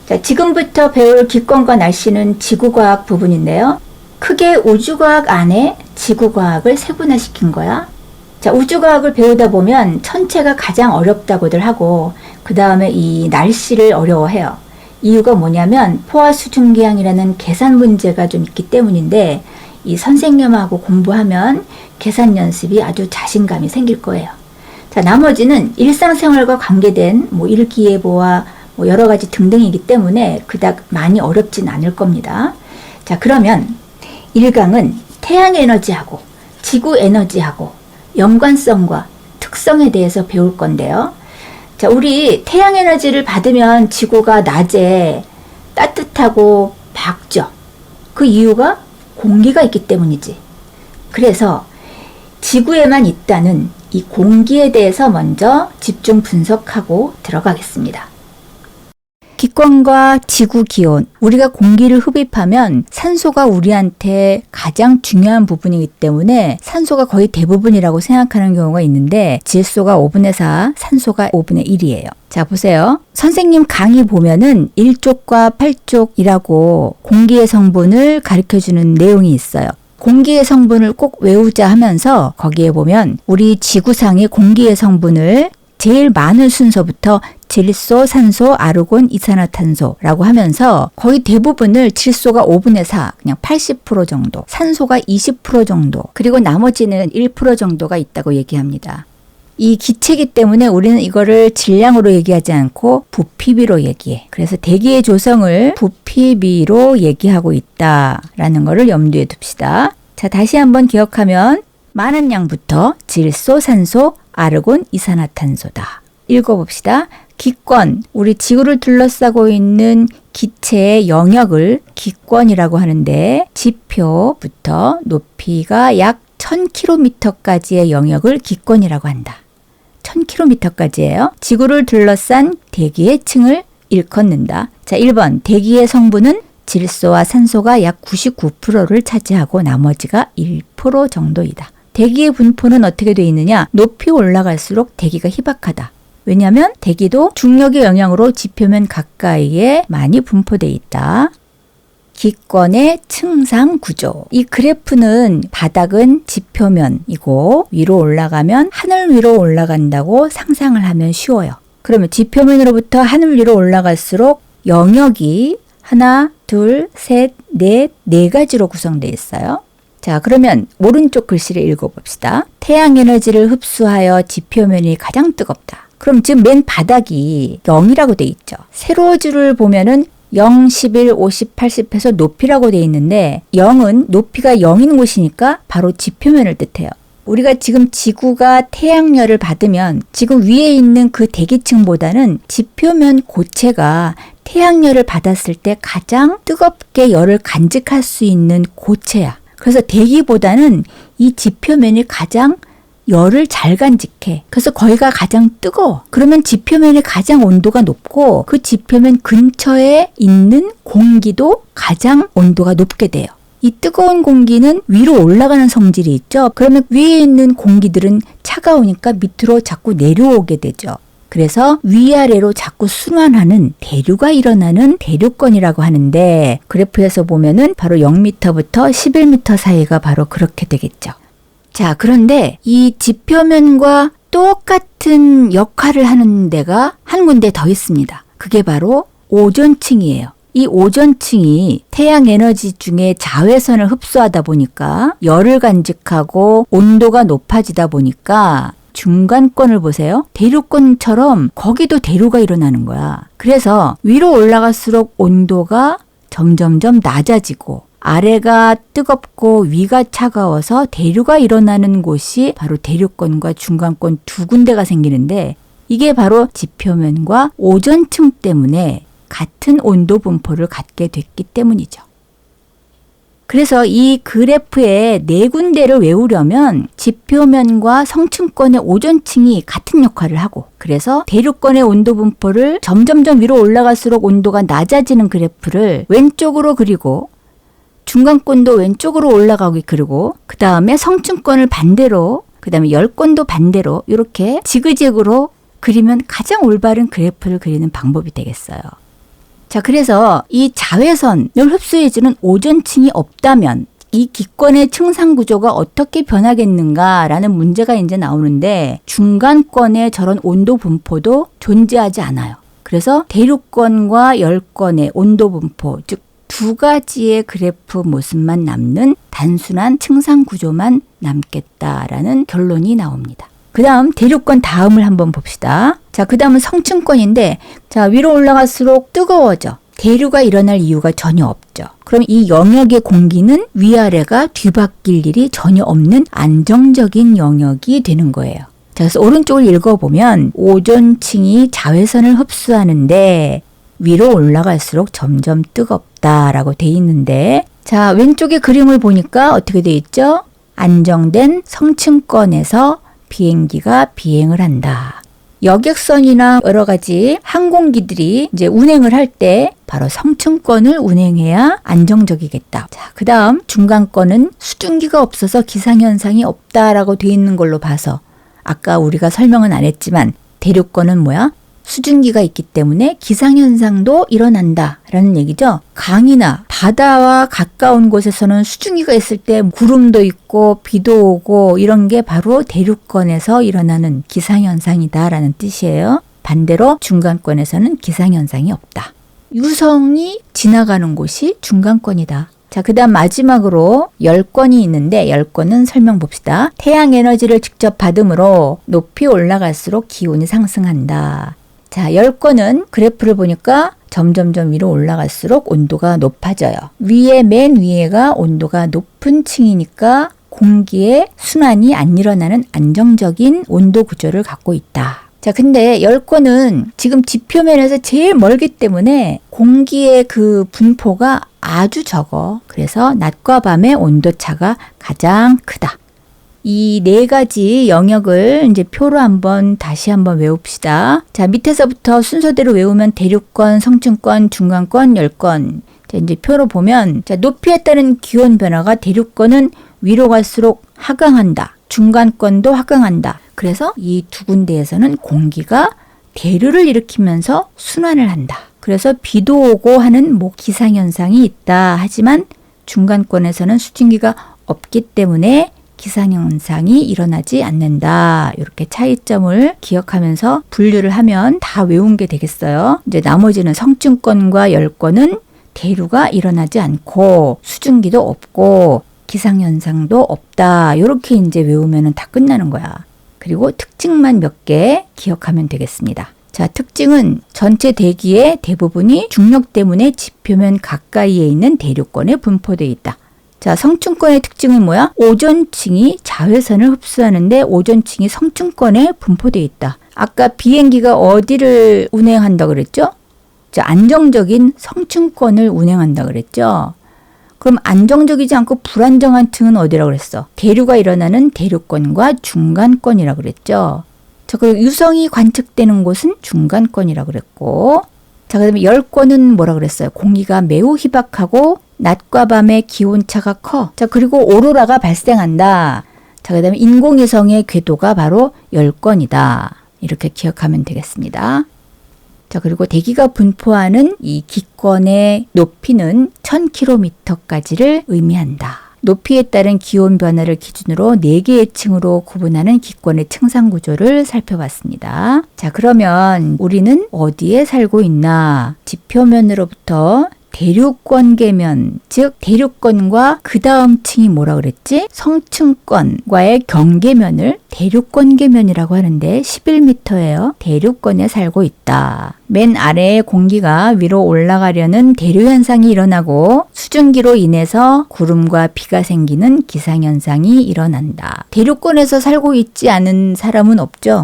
자, 지금부터 배울 기권과 날씨는 지구과학 부분인데요. 크게 우주과학 안에 지구과학을 세분화시킨 거야. 자, 우주과학을 배우다 보면 천체가 가장 어렵다고들 하고 그 다음에 이 날씨를 어려워해요. 이유가 뭐냐면 포화수증기항이라는 계산 문제가 좀 있기 때문인데 이 선생님하고 공부하면 계산 연습이 아주 자신감이 생길 거예요. 자, 나머지는 일상생활과 관계된 일기예보와 여러 가지 등등이기 때문에 그닥 많이 어렵진 않을 겁니다. 자, 그러면 1강은 태양 에너지하고 지구 에너지하고 연관성과 특성에 대해서 배울 건데요. 자, 우리 태양 에너지를 받으면 지구가 낮에 따뜻하고 밝죠. 그 이유가 공기가 있기 때문이지. 그래서 지구에만 있다는 이 공기에 대해서 먼저 집중 분석하고 들어가겠습니다. 기권과 지구 기온, 우리가 공기를 흡입하면 산소가 우리한테 가장 중요한 부분이기 때문에 산소가 거의 대부분이라고 생각하는 경우가 있는데 질소가 5분의 4, 산소가 5분의 1이에요. 자, 보세요. 선생님 강의 보면은 1쪽과 8쪽이라고 공기의 성분을 가르쳐주는 내용이 있어요. 공기의 성분을 꼭 외우자 하면서 거기에 보면 우리 지구상의 공기의 성분을 제일 많은 순서부터 질소, 산소, 아르곤, 이산화탄소라고 하면서 거의 대부분을 질소가 5분의 4, 그냥 80% 정도, 산소가 20% 정도, 그리고 나머지는 1% 정도가 있다고 얘기합니다. 이 기체이기 때문에 우리는 이거를 질량으로 얘기하지 않고 부피비로 얘기해. 그래서 대기의 조성을 부피비로 얘기하고 있다라는 거를 염두에 둡시다. 자, 다시 한번 기억하면 많은 양부터 질소, 산소, 아르곤, 이산화탄소다. 읽어봅시다. 기권, 우리 지구를 둘러싸고 있는 기체의 영역을 기권이라고 하는데 지표부터 높이가 약 1000km까지의 영역을 기권이라고 한다. 1000km까지예요. 지구를 둘러싼 대기의 층을 일컫는다. 자, 1번 대기의 성분은 질소와 산소가 약 99%를 차지하고 나머지가 1% 정도이다. 대기의 분포는 어떻게 되어 있느냐? 높이 올라갈수록 대기가 희박하다. 왜냐하면 대기도 중력의 영향으로 지표면 가까이에 많이 분포되어 있다. 기권의 층상 구조. 이 그래프는 바닥은 지표면이고 위로 올라가면 하늘 위로 올라간다고 상상을 하면 쉬워요. 그러면 지표면으로부터 하늘 위로 올라갈수록 영역이 하나, 둘, 셋, 넷, 네 가지로 구성되어 있어요. 자, 그러면 오른쪽 글씨를 읽어봅시다. 태양 에너지를 흡수하여 지표면이 가장 뜨겁다. 그럼 지금 맨 바닥이 0이라고 돼 있죠. 세로줄을 보면은 0, 11, 50, 80 해서 높이라고 돼 있는데 0은 높이가 0인 곳이니까 바로 지표면을 뜻해요. 우리가 지금 지구가 태양열을 받으면 지금 위에 있는 그 대기층보다는 지표면 고체가 태양열을 받았을 때 가장 뜨겁게 열을 간직할 수 있는 고체야. 그래서 대기보다는 이 지표면이 가장 열을 잘 간직해. 그래서 거기가 가장 뜨거워. 그러면 지표면이 가장 온도가 높고 그 지표면 근처에 있는 공기도 가장 온도가 높게 돼요. 이 뜨거운 공기는 위로 올라가는 성질이 있죠. 그러면 위에 있는 공기들은 차가우니까 밑으로 자꾸 내려오게 되죠. 그래서 위아래로 자꾸 순환하는 대류가 일어나는 대류권이라고 하는데 그래프에서 보면은 바로 0m부터 11m 사이가 바로 그렇게 되겠죠. 자, 그런데 이 지표면과 똑같은 역할을 하는 데가 한 군데 더 있습니다. 그게 바로 오존층이에요. 이 오존층이 태양 에너지 중에 자외선을 흡수하다 보니까 열을 간직하고 온도가 높아지다 보니까 중간권을 보세요. 대류권처럼 거기도 대류가 일어나는 거야. 그래서 위로 올라갈수록 온도가 점점점 낮아지고 아래가 뜨겁고 위가 차가워서 대류가 일어나는 곳이 바로 대류권과 중간권 두 군데가 생기는데 이게 바로 지표면과 오존층 때문에 같은 온도 분포를 갖게 됐기 때문이죠. 그래서 이 그래프의 네 군데를 외우려면 지표면과 성층권의 오존층이 같은 역할을 하고 그래서 대류권의 온도 분포를 점점점 위로 올라갈수록 온도가 낮아지는 그래프를 왼쪽으로 그리고 중간권도 왼쪽으로 올라가게 그리고 그 다음에 성층권을 반대로 그 다음에 열권도 반대로 이렇게 지그재그로 그리면 가장 올바른 그래프를 그리는 방법이 되겠어요. 자, 그래서 이 자외선을 흡수해주는 오존층이 없다면 이 기권의 층상 구조가 어떻게 변하겠는가라는 문제가 이제 나오는데 중간권의 저런 온도 분포도 존재하지 않아요. 그래서 대륙권과 열권의 온도 분포, 즉 두 가지의 그래프 모습만 남는 단순한 층상 구조만 남겠다라는 결론이 나옵니다. 그 다음 대륙권 다음을 한번 봅시다. 자, 그 다음은 성층권인데 자, 위로 올라갈수록 뜨거워져. 대류가 일어날 이유가 전혀 없죠. 그럼 이 영역의 공기는 위아래가 뒤바뀔 일이 전혀 없는 안정적인 영역이 되는 거예요. 자, 그래서 오른쪽을 읽어보면 오존층이 자외선을 흡수하는데 위로 올라갈수록 점점 뜨겁다라고 돼 있는데 자, 왼쪽의 그림을 보니까 어떻게 돼 있죠? 안정된 성층권에서 비행기가 비행을 한다. 여객선이나 여러 가지 항공기들이 이제 운행을 할 때 바로 성층권을 운행해야 안정적이겠다. 자, 그 다음 중간권은 수증기가 없어서 기상현상이 없다라고 돼 있는 걸로 봐서 아까 우리가 설명은 안 했지만 대륙권은 뭐야? 수증기가 있기 때문에 기상현상도 일어난다라는 얘기죠. 강이나 바다와 가까운 곳에서는 수증기가 있을 때 구름도 있고 비도 오고 이런 게 바로 대륙권에서 일어나는 기상현상이다라는 뜻이에요. 반대로 중간권에서는 기상현상이 없다. 유성이 지나가는 곳이 중간권이다. 자, 그 다음 마지막으로 열권이 있는데 열권은 설명 봅시다. 태양 에너지를 직접 받음으로 높이 올라갈수록 기온이 상승한다. 자, 열권은 그래프를 보니까 점점점 위로 올라갈수록 온도가 높아져요. 맨 위에가 온도가 높은 층이니까 공기의 순환이 안 일어나는 안정적인 온도 구조를 갖고 있다. 자, 근데 열권은 지금 지표면에서 제일 멀기 때문에 공기의 그 분포가 아주 적어. 그래서 낮과 밤의 온도차가 가장 크다. 이 네 가지 영역을 이제 표로 다시 한번 외웁시다. 자, 밑에서부터 순서대로 외우면 대륙권, 성층권, 중간권, 열권. 자, 이제 표로 보면 자, 높이에 따른 기온 변화가 대륙권은 위로 갈수록 하강한다. 중간권도 하강한다. 그래서 이 두 군데에서는 공기가 대류를 일으키면서 순환을 한다. 그래서 비도 오고 하는 기상현상이 있다. 하지만 중간권에서는 수증기가 없기 때문에 기상현상이 일어나지 않는다. 이렇게 차이점을 기억하면서 분류를 하면 다 외운 게 되겠어요. 이제 나머지는 성층권과 열권은 대류가 일어나지 않고 수증기도 없고 기상현상도 없다. 이렇게 이제 외우면 다 끝나는 거야. 그리고 특징만 몇 개 기억하면 되겠습니다. 자, 특징은 전체 대기의 대부분이 중력 때문에 지표면 가까이에 있는 대륙권에 분포되어 있다. 자, 성층권의 특징은 뭐야? 오존층이 자외선을 흡수하는데 오존층이 성층권에 분포되어 있다. 아까 비행기가 어디를 운행한다 그랬죠? 자, 안정적인 성층권을 운행한다 그랬죠? 그럼 안정적이지 않고 불안정한 층은 어디라고 그랬어? 대류가 일어나는 대륙권과 중간권이라고 그랬죠? 자, 그리고 유성이 관측되는 곳은 중간권이라고 그랬고, 자, 그 다음에 열권은 뭐라 그랬어요? 공기가 매우 희박하고 낮과 밤의 기온차가 커. 자, 그리고 오로라가 발생한다. 자, 그 다음에 인공위성의 궤도가 바로 열권이다. 이렇게 기억하면 되겠습니다. 자, 그리고 대기가 분포하는 이 기권의 높이는 1000km까지를 의미한다. 높이에 따른 기온 변화를 기준으로 4개의 층으로 구분하는 기권의 층상 구조를 살펴봤습니다. 자, 그러면 우리는 어디에 살고 있나? 지표면으로부터 대륙권계면, 즉 대륙권과 그 다음 층이 뭐라 그랬지? 성층권과의 경계면을 대륙권계면이라고 하는데 11m예요. 대륙권에 살고 있다. 맨 아래의 공기가 위로 올라가려는 대류 현상이 일어나고 수증기로 인해서 구름과 비가 생기는 기상현상이 일어난다. 대륙권에서 살고 있지 않은 사람은 없죠?